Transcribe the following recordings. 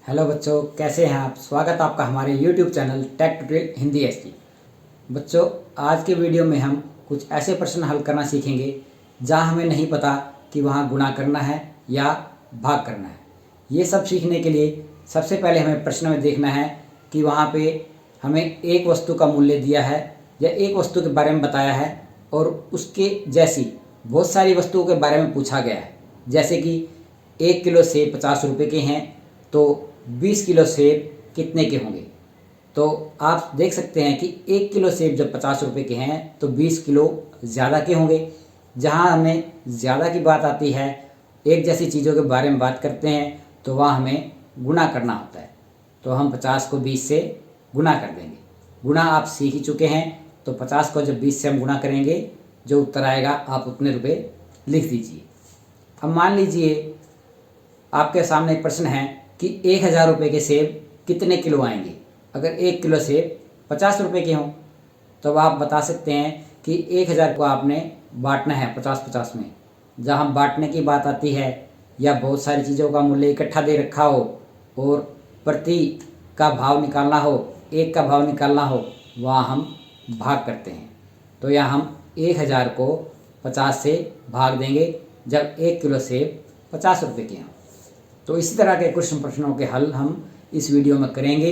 Hello बच्चों, कैसे हैं आप। स्वागत आपका हमारे YouTube channel tech tutorial Hindi ST. बच्चों, आज के वीडियो में हम कुछ ऐसे प्रश्न हल करना सीखेंगे जहां हमें नहीं पता कि वहां गुणा करना है या भाग करना है। ये सब सीखने के लिए सबसे पहले हमें प्रश्न में देखना है कि वहाँ पे हमें एक वस्तु का मूल्य दिया है या एक वस्तु के बारे में बताया है और उसके जैसी बहुत सारी वस्तुओं के बारे में पूछा गया है। जैसे कि 1 किलो सेब 50 रुपये के हैं, तो 20 किलो सेब कितने के होंगे। तो आप देख सकते हैं कि 1 किलो सेब जब 50 रुपये के हैं तो 20 किलो ज़्यादा के होंगे। जहाँ हमें ज़्यादा की बात आती है, एक जैसी चीज़ों के बारे में बात करते हैं, तो वहाँ हमें गुणा करना होता है। तो हम 50 को 20 से गुणा कर देंगे। गुणा आप सीख ही चुके हैं, तो 50 को जब 20 से हम गुणा करेंगे, जो उत्तर आएगा आप उतने रुपये लिख दीजिए। अब मान लीजिए आपके सामने एक प्रश्न है कि 1000 रुपये के सेब कितने किलो आएंगे। अगर 1 किलो सेब 50 रुपये के हों तो आप बता सकते हैं कि 1000 को आपने बांटना है 50-50 में। जहाँ बांटने की बात आती है या बहुत सारी चीज़ों का मूल्य इकट्ठा दे रखा हो और प्रति का भाव निकालना हो, एक का भाव निकालना हो, वहाँ हम भाग करते हैं। तो यहाँ हम 1000 को 50 से भाग देंगे जब 1 किलो सेब 50 रुपये के हों। तो इसी तरह के कुछ प्रश्नों के हल हम इस वीडियो में करेंगे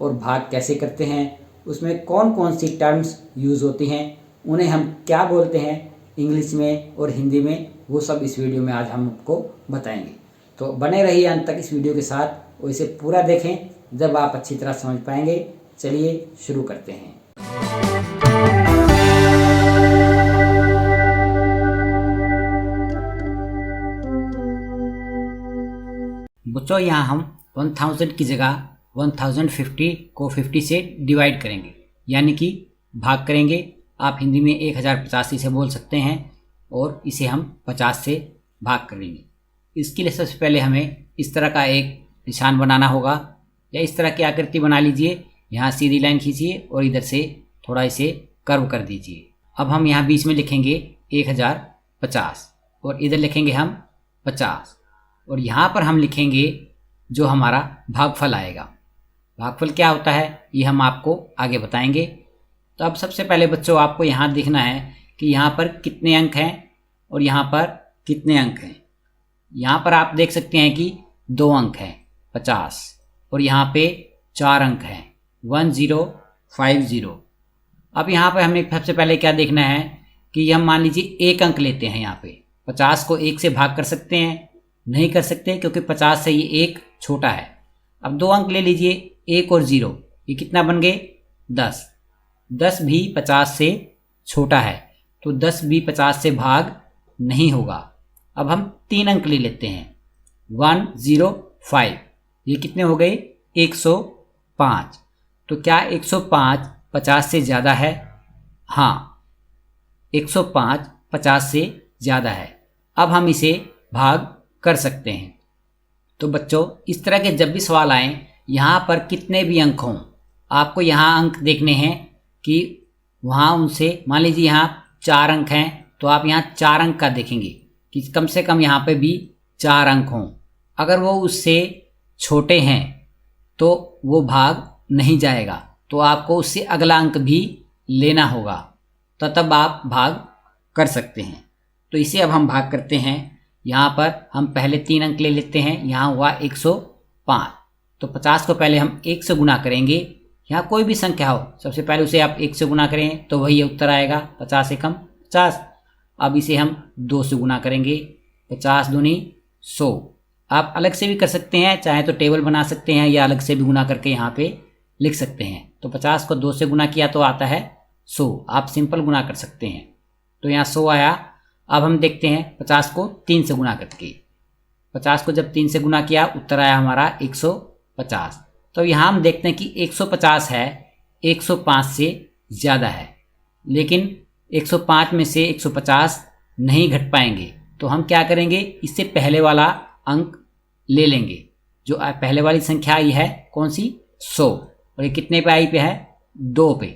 और भाग कैसे करते हैं, उसमें कौन कौन सी टर्म्स यूज़ होती हैं, उन्हें हम क्या बोलते हैं इंग्लिश में और हिंदी में, वो सब इस वीडियो में आज हम आपको बताएंगे। तो बने रहिए अंत तक इस वीडियो के साथ और इसे पूरा देखें, जब आप अच्छी तरह समझ पाएंगे। चलिए शुरू करते हैं। बच्चों, यहाँ हम 1000 की जगह 1050 को 50 से डिवाइड करेंगे, यानी कि भाग करेंगे। आप हिंदी में 1085 से बोल सकते हैं और इसे हम 50 से भाग करेंगे। इसके लिए सबसे पहले हमें इस तरह का एक निशान बनाना होगा, या इस तरह की आकृति बना लीजिए। यहाँ सीधी लाइन खींचिए और इधर से थोड़ा इसे कर्व कर दीजिए। अब हम यहाँ बीच में लिखेंगे 1050 और इधर लिखेंगे हम 50 और यहाँ पर हम लिखेंगे जो हमारा भागफल आएगा। भागफल क्या होता है ये हम आपको आगे बताएंगे। तो अब सबसे पहले बच्चों आपको यहाँ देखना है कि यहाँ पर कितने अंक हैं और यहाँ पर कितने अंक हैं। यहाँ पर आप देख सकते हैं कि 2 अंक हैं 50 और यहाँ पे 4 अंक हैं 1050। अब यहाँ पर हमें सबसे पहले क्या देखना है कि हम मान लीजिए 1 अंक लेते हैं। यहाँ पे 50 को 1 से भाग कर सकते हैं, नहीं कर सकते क्योंकि 50 से ये 1 छोटा है। अब 2 अंक ले लीजिए, 1 और 0, ये कितना बन गए 10। 10 भी 50 से छोटा है, तो 10 भी 50 से भाग नहीं होगा। अब हम 3 अंक ले लेते हैं 105, ये कितने हो गए 105। तो क्या 105 50 से ज़्यादा है? हाँ, 105 50 से ज़्यादा है। अब हम इसे भाग कर सकते हैं। तो बच्चों, इस तरह के जब भी सवाल आएँ, यहाँ पर कितने भी अंक हों, आपको यहाँ अंक देखने हैं कि वहाँ उनसे, मान लीजिए यहाँ 4 अंक हैं, तो आप यहाँ 4 अंक का देखेंगे कि कम से कम यहाँ पे भी 4 अंक हों। अगर वो उससे छोटे हैं तो वो भाग नहीं जाएगा, तो आपको उससे अगला अंक भी लेना होगा, तो तब आप भाग कर सकते हैं। तो इसे अब हम भाग करते हैं। यहाँ पर हम पहले 3 अंक ले लेते हैं, यहाँ हुआ 105। तो 50 को पहले हम 1 से गुना करेंगे। यहाँ कोई भी संख्या हो, सबसे पहले उसे आप 1 से गुना करें तो वही उत्तर आएगा 50 एकम 50। अब इसे हम 2 से गुना करेंगे, 50 दूनी 100। आप अलग से भी कर सकते हैं, चाहे तो टेबल बना सकते हैं या अलग से भी गुना करके यहाँ पे लिख सकते हैं। तो 50 को 2 से गुना किया तो आता है 100। आप सिंपल गुना कर सकते हैं, तो यहाँ 100 आया। अब हम देखते हैं 50 को 3 से गुना करके। 50 को जब 3 से गुना किया, उत्तर आया हमारा 150। तो यहाँ हम देखते हैं कि 150 है, 105 से ज़्यादा है, लेकिन 105 में से 150 नहीं घट पाएंगे। तो हम क्या करेंगे, इससे पहले वाला अंक ले लेंगे। जो पहले वाली संख्या आई है कौन सी, 100, और ये कितने पे आई पे है, 2 पे।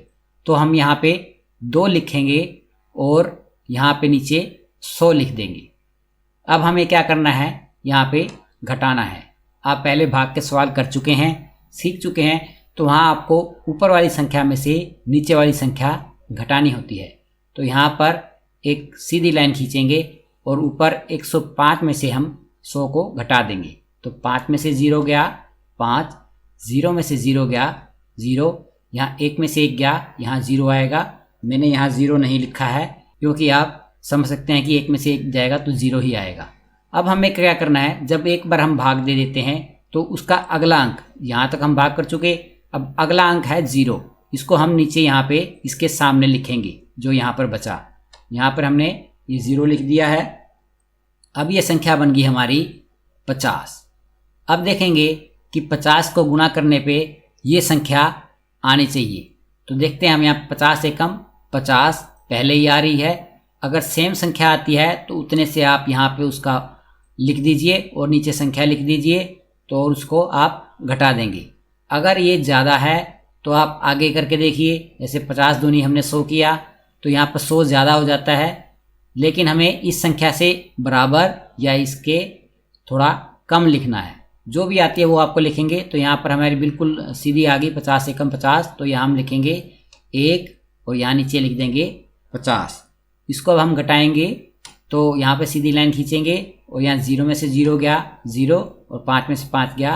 तो हम यहाँ पे 2 लिखेंगे और यहाँ पे नीचे 100 लिख देंगे। अब हमें क्या करना है, यहाँ पे घटाना है। आप पहले भाग के सवाल कर चुके हैं, सीख चुके हैं, तो वहाँ आपको ऊपर वाली संख्या में से नीचे वाली संख्या घटानी होती है। तो यहाँ पर एक सीधी लाइन खींचेंगे और ऊपर 105 में से हम 100 को घटा देंगे। तो 5 में से 0 गया 5, 0 में से 0 गया 0, यहाँ 1 में से 1 गया, यहाँ 0 आएगा। मैंने यहाँ 0 नहीं लिखा है क्योंकि आप समझ सकते हैं कि 1 में से 1 जाएगा तो 0 ही आएगा। अब हमें क्या करना है, जब एक बार हम भाग दे देते हैं तो उसका अगला अंक, यहाँ तक हम भाग कर चुके, अब अगला अंक है 0, इसको हम नीचे यहाँ पे इसके सामने लिखेंगे। जो यहाँ पर बचा, यहाँ पर हमने ये 0 लिख दिया है। अब ये संख्या बन गई हमारी 50। अब देखेंगे कि 50 को गुणा करने पे ये संख्या आनी चाहिए। तो देखते हैं हम यहाँ 50 से कम 50 पहले ही आ रही है। अगर सेम संख्या आती है तो उतने से आप यहाँ पे उसका लिख दीजिए और नीचे संख्या लिख दीजिए, तो उसको आप घटा देंगे। अगर ये ज़्यादा है तो आप आगे करके देखिए, जैसे 50 दूनी हमने 100 किया तो यहाँ पर 100 ज़्यादा हो जाता है, लेकिन हमें इस संख्या से बराबर या इसके थोड़ा कम लिखना है। जो भी आती है वो आपको लिखेंगे। तो यहाँ पर हमारी बिल्कुल सीधी आ गई 50 से कम 50, तो यहाँ हम लिखेंगे 1 और यहाँ नीचे लिख देंगे 50। इसको अब हम घटाएंगे तो यहाँ पे सीधी लाइन खींचेंगे और यहाँ 0 में से 0 गया 0 और 5 में से 5 गया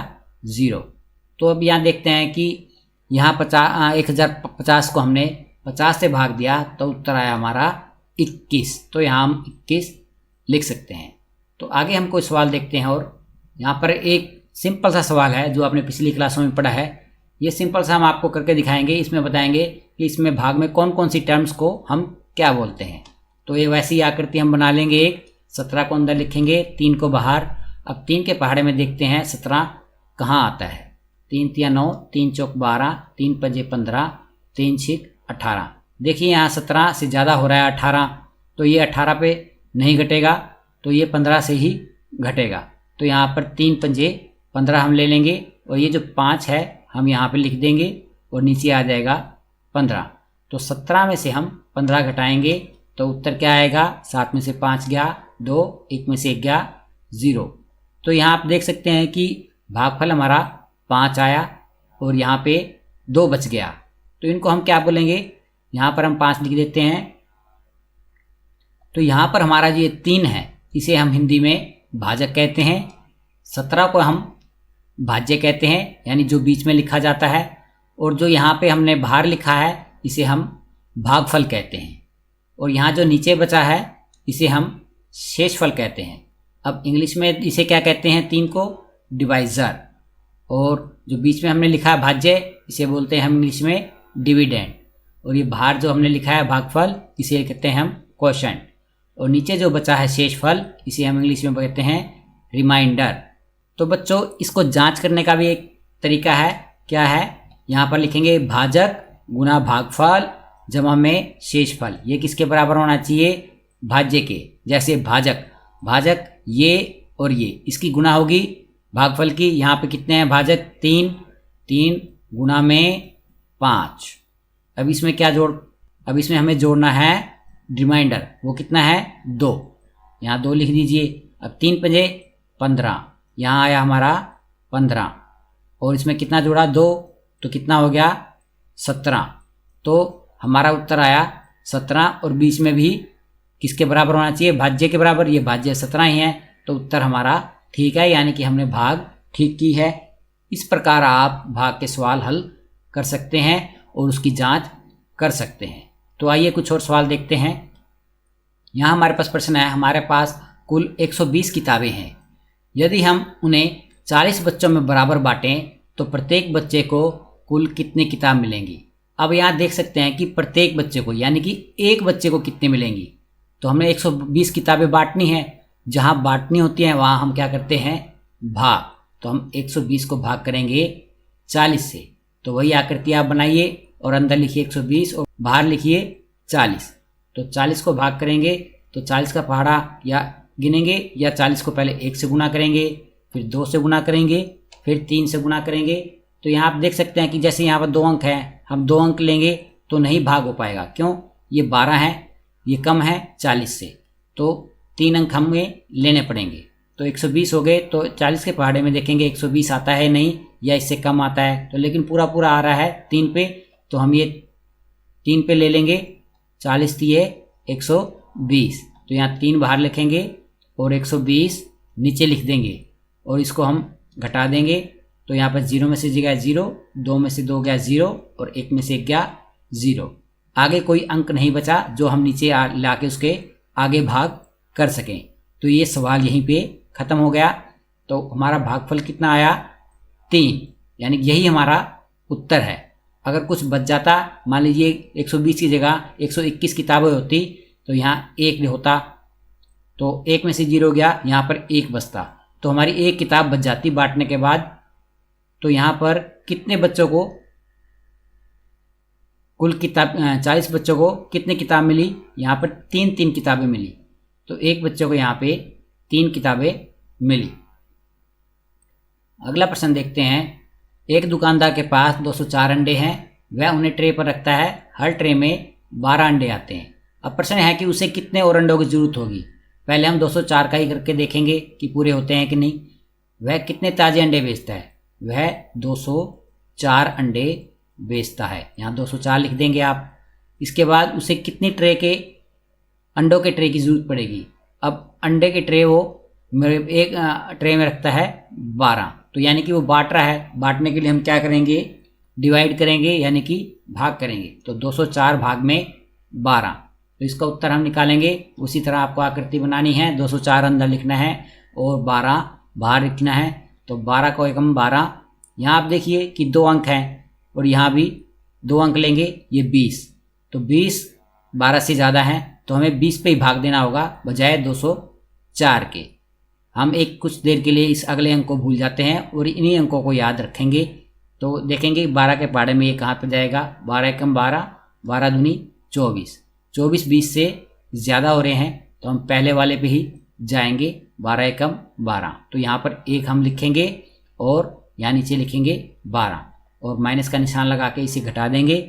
0। तो अब यहाँ देखते हैं कि यहाँ 1050 को हमने 50 से भाग दिया तो उत्तर आया हमारा 21। तो यहाँ हम 21 लिख सकते हैं। तो आगे हम कोई सवाल देखते हैं, और यहाँ पर एक सिंपल सा सवाल है जो आपने पिछली क्लासों में पढ़ा है। ये सिंपल सा हम आपको करके दिखाएंगे। इसमें बताएंगे कि इसमें भाग में कौन कौन सी टर्म्स को हम क्या बोलते हैं। तो ये वैसी आकृति हम बना लेंगे। एक 17 को अंदर लिखेंगे, 3 को बाहर। अब 3 के पहाड़े में देखते हैं 17 कहाँ आता है। 3 तिया 9, 3 चौक 12, 3 पंजे 15, 3 छिक 18। देखिए यहाँ 17 से ज़्यादा हो रहा है 18, तो ये 18 पे नहीं घटेगा, तो ये 15 से ही घटेगा। तो यहाँ पर 3 पंजे 15 हम ले लेंगे और ये जो 5 है हम यहाँ पे लिख देंगे और नीचे आ जाएगा 15। तो 17 में से हम 15 घटाएंगे तो उत्तर क्या आएगा, 7 में से 5 गया 2, 1 में से 1 गया 0। तो यहाँ आप देख सकते हैं कि भागफल हमारा 5 आया और यहाँ पे 2 बच गया। तो इनको हम क्या बोलेंगे, यहाँ पर हम 5 लिख देते हैं। तो यहाँ पर हमारा ये 3 है, इसे हम हिंदी में भाजक कहते हैं। 17 को हम भाज्य कहते हैं, यानी जो बीच में लिखा जाता है। और जो यहाँ पे हमने बाहर लिखा है इसे हम भागफल कहते हैं। और यहाँ जो नीचे बचा है इसे हम शेषफल कहते हैं। अब इंग्लिश में इसे क्या कहते हैं, 3 को डिवाइज़र। और जो बीच में हमने लिखा है भाज्य, इसे बोलते हैं हम इंग्लिश में डिविडेंड। और ये बाहर जो हमने लिखा है भागफल, इसे कहते हैं हम क्वोशंट। और नीचे जो बचा है शेषफल, इसे हम इंग्लिश में कहते हैं रिमाइंडर। तो बच्चों इसको जांच करने का भी एक तरीका है। क्या है, यहाँ पर लिखेंगे भाजक गुना भागफल जमा में शेषफल। ये किसके बराबर होना चाहिए, भाज्य के। जैसे भाजक, भाजक ये और ये, इसकी गुना होगी भागफल की। यहाँ पे कितने हैं भाजक, 3, 3 गुना में 5। अब इसमें क्या अब इसमें हमें जोड़ना है रिमाइंडर, वो कितना है 2। यहाँ 2 लिख दीजिए। अब 3 पंजे 15, यहाँ आया हमारा 15 और इसमें कितना जोड़ा 2, तो कितना हो गया 17। तो हमारा उत्तर आया 17 और बीच में भी किसके बराबर होना चाहिए, भाज्य के बराबर। ये भाज्य 17 ही है, तो उत्तर हमारा ठीक है, यानी कि हमने भाग ठीक की है। इस प्रकार आप भाग के सवाल हल कर सकते हैं और उसकी जांच कर सकते हैं। तो आइए कुछ और सवाल देखते हैं। यहाँ हमारे पास प्रश्न है, हमारे पास कुल 120 किताबें हैं। यदि हम उन्हें 40 बच्चों में बराबर बांटें तो प्रत्येक बच्चे को कुल कितनी किताब मिलेंगी। अब यहाँ देख सकते हैं कि प्रत्येक बच्चे को, यानी कि एक बच्चे को कितनी मिलेंगी। तो हमें 120 किताबें बांटनी है। जहाँ बांटनी होती हैं वहाँ हम क्या करते हैं, भाग। तो हम 120 को भाग करेंगे 40 से। तो वही आकृति आप बनाइए और अंदर लिखिए 120 और बाहर लिखिए 40। तो 40 को भाग करेंगे तो 40 का पहाड़ा या गिनेंगे, या 40 को पहले 1 से गुना करेंगे, फिर 2 से गुना करेंगे, फिर 3 से गुना करेंगे। तो यहाँ आप देख सकते हैं कि जैसे यहाँ पर 2 अंक हैं, हम 2 अंक लेंगे तो नहीं भाग हो पाएगा। क्यों, ये 12 है, ये कम है 40 से, तो 3 अंक हमें लेने पड़ेंगे। तो 120 हो गए। तो 40 के पहाड़े में देखेंगे 120 आता है नहीं, या इससे कम आता है, तो लेकिन पूरा पूरा आ रहा है 3 पे, तो हम ये 3 पे ले लेंगे। 40 दिए 120, तो यहाँ 3 बाहर लिखेंगे और 120 नीचे लिख देंगे और इसको हम घटा देंगे। तो यहाँ पर 0 में से गया 0, 2 में से 2 गया 0 और 1 में से 1 गया 0। आगे कोई अंक नहीं बचा जो हम नीचे ला के उसके आगे भाग कर सकें। तो ये सवाल यहीं पे ख़त्म हो गया। तो हमारा भागफल कितना आया? 3, यानी यही हमारा उत्तर है। अगर कुछ बच जाता, मान लीजिए 120 की जगह 121 किताबें होती तो यहाँ 1 होता, तो 1 में से 0 गया, यहाँ पर 1 बचता, तो हमारी 1 किताब बच जाती बांटने के बाद। तो यहाँ पर कितने बच्चों को, कुल किताब 40 बच्चों को कितनी किताब मिली? यहाँ पर 3 किताबें मिली। तो एक बच्चे को यहाँ पे 3 किताबें मिली। अगला प्रश्न देखते हैं। एक दुकानदार के पास 204 अंडे हैं, वह उन्हें ट्रे पर रखता है। हर ट्रे में 12 अंडे आते हैं। अब प्रश्न है कि उसे कितने और अंडों की जरूरत होगी। पहले हम 204 का ही करके देखेंगे कि पूरे होते हैं कि नहीं। वह कितने ताज़े अंडे बेचता है? वह 204 अंडे बेचता है। यहाँ 204 लिख देंगे आप। इसके बाद उसे कितनी ट्रे के अंडों के ट्रे की ज़रूरत पड़ेगी? अब अंडे के ट्रे वो एक ट्रे में रखता है 12, तो यानी कि वो बांट रहा है। बांटने के लिए हम क्या करेंगे? डिवाइड करेंगे, यानी कि भाग करेंगे। तो 204 भाग में 12, तो इसका उत्तर हम निकालेंगे। उसी तरह आपको आकृति बनानी है। 204 अंदर लिखना है और 12 बाहर लिखना है। तो 12 को एकम 12। यहाँ आप देखिए कि 2 अंक हैं और यहाँ भी 2 अंक लेंगे, ये 20। तो 20 12 से ज़्यादा है, तो हमें 20 पे ही भाग देना होगा बजाय 204 के। हम एक कुछ देर के लिए इस अगले अंक को भूल जाते हैं और इन्हीं अंकों को याद रखेंगे। तो देखेंगे 12 के पहाड़े में ये कहाँ पर जाएगा? 12 एकम 12, 12 दूनी 24। 24 20 से ज़्यादा हो रहे हैं, तो हम पहले वाले पे ही जाएंगे। 12 एकम 12, तो यहाँ पर 1 हम लिखेंगे और यहाँ नीचे लिखेंगे 12 और माइनस का निशान लगा के इसे घटा देंगे।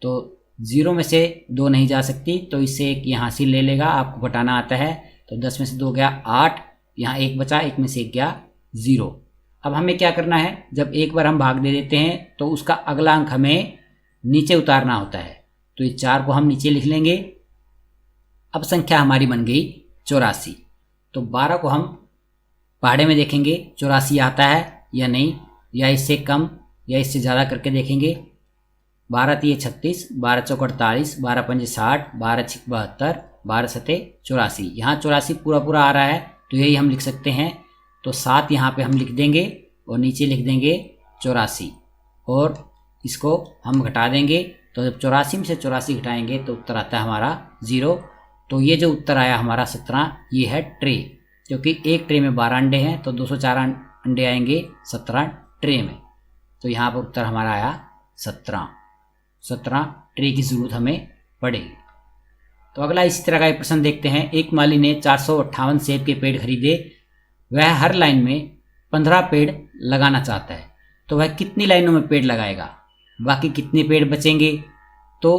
तो 0 में से 2 नहीं जा सकती, तो इससे 1 यहाँ से ले लेगा। आपको घटाना आता है। तो 10 में से 2 गया 8, यहाँ 1 बचा, 1 में से 1 गया 0। अब हमें क्या करना है? जब एक बार हम भाग दे देते हैं तो उसका अगला अंक हमें नीचे उतारना होता है। तो ये 4 को हम नीचे लिख लेंगे। अब संख्या हमारी बन गई 84। तो 12 को हम पहाड़े में देखेंगे 84 आता है या नहीं, या इससे कम या इससे ज़्यादा करके देखेंगे। 12 3 36, 12 चौक 48, 12 पंजे 60, 12 छिक 72, 12 सते 84। यहाँ 84 पूरा पूरा आ रहा है, तो यही हम लिख सकते हैं। तो 7 यहाँ पे हम लिख देंगे और नीचे लिख देंगे 84 और इसको हम घटा देंगे। तो जब 84 में से 84 घटाएंगे तो उत्तर आता है हमारा 0। तो ये जो उत्तर आया हमारा 17, ये है ट्रे, क्योंकि एक ट्रे में 12 अंडे हैं, तो 204 अंडे आएंगे 17 ट्रे में। तो यहाँ पर उत्तर हमारा आया 17 ट्रे की ज़रूरत हमें पड़ेगी। तो अगला इसी तरह का एक प्रश्न देखते हैं। एक माली ने 458 सेब के पेड़ खरीदे। वह हर लाइन में 15 पेड़ लगाना चाहता है, तो वह कितनी लाइनों में पेड़ लगाएगा? बाकी कितने पेड़ बचेंगे? तो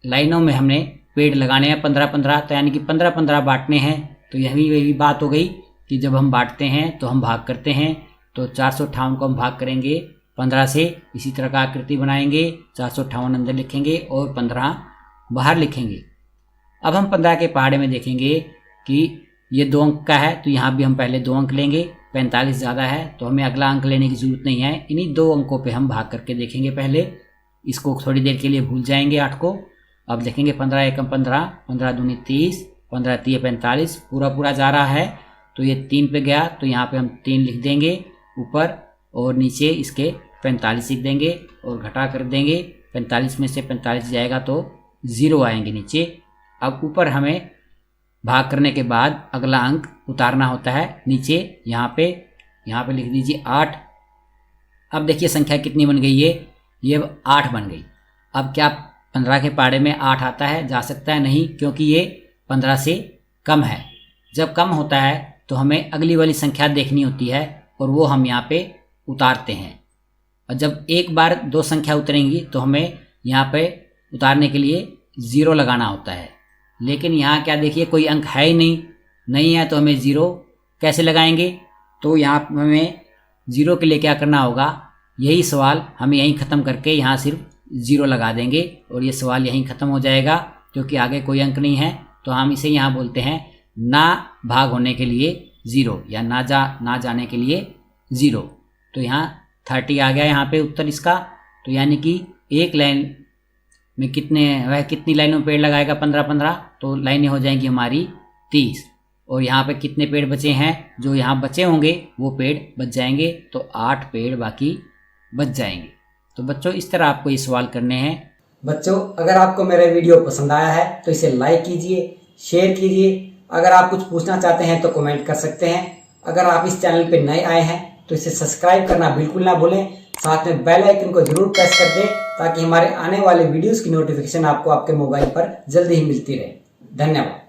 लाइनों में हमने पेड़ लगाने हैं 15-15, तो यानी कि 15-15 बांटने हैं। तो यही बात हो गई कि जब हम बांटते हैं तो हम भाग करते हैं। तो 458 को हम भाग करेंगे 15 से, इसी तरह का आकृति बनाएंगे। 458 अंदर लिखेंगे और 15 बाहर लिखेंगे। अब हम 15 के पहाड़े में देखेंगे कि ये 2 अंक का है, तो यहाँ भी हम पहले 2 अंक लेंगे। 45 ज़्यादा है, तो हमें अगला अंक लेने की ज़रूरत नहीं है। इन्हीं 2 अंकों पे हम भाग करके देखेंगे। पहले इसको थोड़ी देर के लिए भूल जाएंगे 8 को। अब देखेंगे 15 एकम 15, 15 दूनी 30, 15 3 45, पूरा पूरा जा रहा है। तो ये 3 पे गया, तो यहाँ पे हम 3 लिख देंगे ऊपर और नीचे इसके 45 लिख देंगे और घटा कर देंगे। 45 में से 45 जाएगा तो 0 आएंगे नीचे। अब ऊपर हमें भाग करने के बाद अगला अंक उतारना होता है नीचे। यहाँ पे लिख दीजिए 8। अब देखिए संख्या कितनी बन गई है? ये 8 बन गई। अब क्या 15 के पहाड़े में 8 आता है? जा सकता है नहीं, क्योंकि ये 15 से कम है। जब कम होता है तो हमें अगली वाली संख्या देखनी होती है और वो हम यहाँ पे उतारते हैं। और जब एक बार 2 संख्या उतरेंगी तो हमें यहाँ पे उतारने के लिए 0 लगाना होता है। लेकिन यहाँ क्या देखिए कोई अंक है ही नहीं है, तो हमें 0 कैसे लगाएंगे? तो यहाँ हमें 0 के लिए क्या करना होगा, यही सवाल हमें यहीं ख़त्म करके यहाँ सिर्फ 0 लगा देंगे और ये सवाल यहीं ख़त्म हो जाएगा, क्योंकि आगे कोई अंक नहीं है। तो हम इसे यहाँ बोलते हैं ना भाग होने के लिए 0 या ना जाने के लिए 0। तो यहाँ 30 आ गया यहाँ पे उत्तर इसका। तो यानी कि एक लाइन में कितनी लाइनों में पेड़ लगाएगा 15-15, तो लाइनें हो जाएंगी हमारी 30। और यहाँ पे कितने पेड़ बचे हैं, जो यहाँ बचे होंगे वो पेड़ बच जाएंगे, तो 8 पेड़ बाकी बच जाएंगे। तो बच्चों इस तरह आपको ये सवाल करने हैं। बच्चों अगर आपको मेरा वीडियो पसंद आया है तो इसे लाइक कीजिए, शेयर कीजिए। अगर आप कुछ पूछना चाहते हैं तो कमेंट कर सकते हैं। अगर आप इस चैनल पे नए आए हैं तो इसे सब्सक्राइब करना बिल्कुल ना भूलें, साथ में बेल आइकन को जरूर प्रेस कर दें ताकि हमारे आने वाले वीडियोस की नोटिफिकेशन आपको आपके मोबाइल पर जल्दी ही मिलती रहे। धन्यवाद।